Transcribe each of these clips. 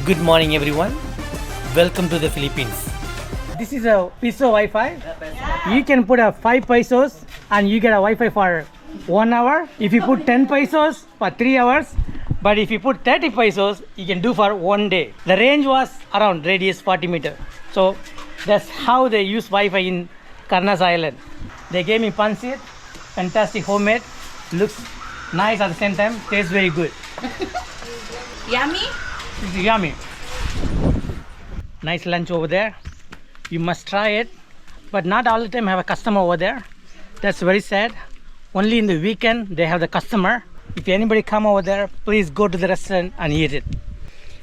Good morning everyone. Welcome to the Philippines. This is a piso Wi-Fi. You can put a 5 pesos and you get a Wi-Fi for 1 hour. If you put 10 pesos for 3 hours. But if you put 30 pesos, you can do for 1 day. The range was around radius 40 meter. So that's how they use Wi-Fi in Carnaza Island. They gave me pancit, fantastic homemade, looks nice at the same time, tastes very good. Yummy? It's yummy. Nice lunch over there. You must try it. But not all the time have a customer over there. That's very sad. Only in the weekend they have the customer. If anybody come over there, please go to the restaurant and eat it.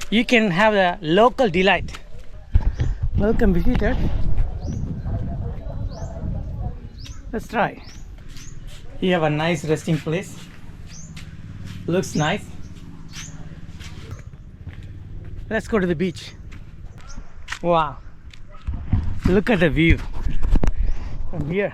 You can have the local delight. Welcome visitor. Let's try. You have a nice resting place. Looks nice. Let's go to the beach. Wow. Look at the view from here.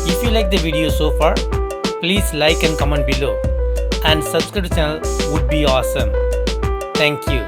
If you like the video so far, please like and comment below, and subscribe to the channel would be awesome. Thank you.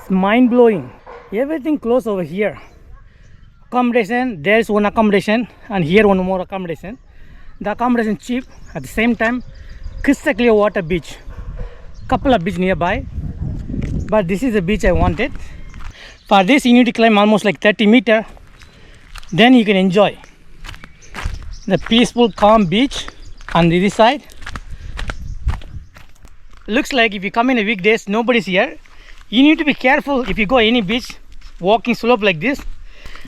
Mind-blowing. Everything close over here. Accommodation, there's one accommodation and here one more accommodation. The accommodation cheap, at the same time crystal clear water beach. Couple of beach nearby, but this is the beach I wanted. For this you need to climb almost like 30 meter, then you can enjoy the peaceful calm beach on the other side. Looks like if you come in a weekdays, nobody's here. You need to be careful if you go any beach, walking slope like this.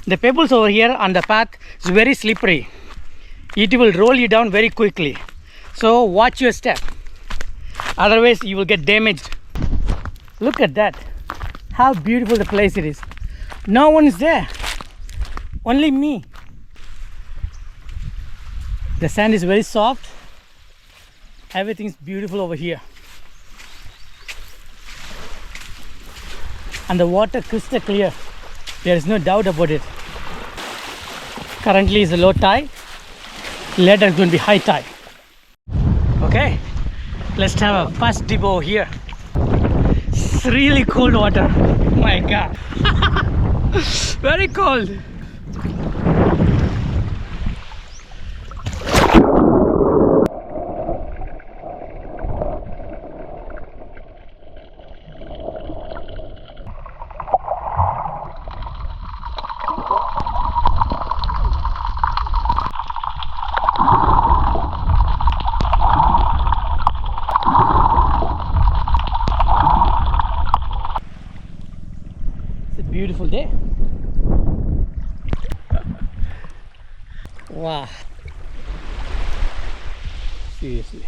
The pebbles over here on the path is very slippery. It will roll you down very quickly. So watch your step. Otherwise you will get damaged. Look at that. How beautiful the place it is. No one is there. Only me. The sand is very soft. Everything is beautiful over here. And the water crystal clear. There is no doubt about it. Currently is a low tide. Later it's going to be high tide. Okay, let's have a first dip over here. It's really cold water. Oh my god. Very cold. Beautiful day. Wow. Seriously.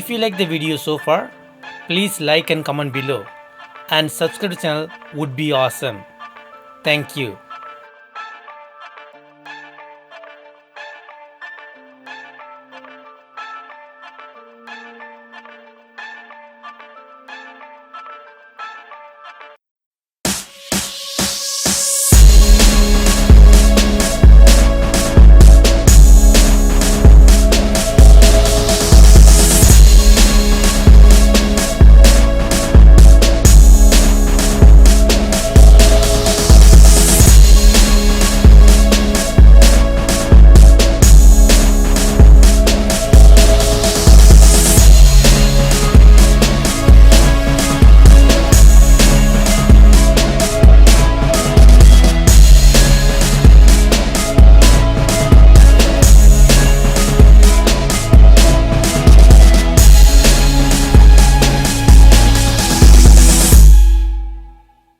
If you like the video so far, please like and comment below, and subscribe to the channel would be awesome. Thank you.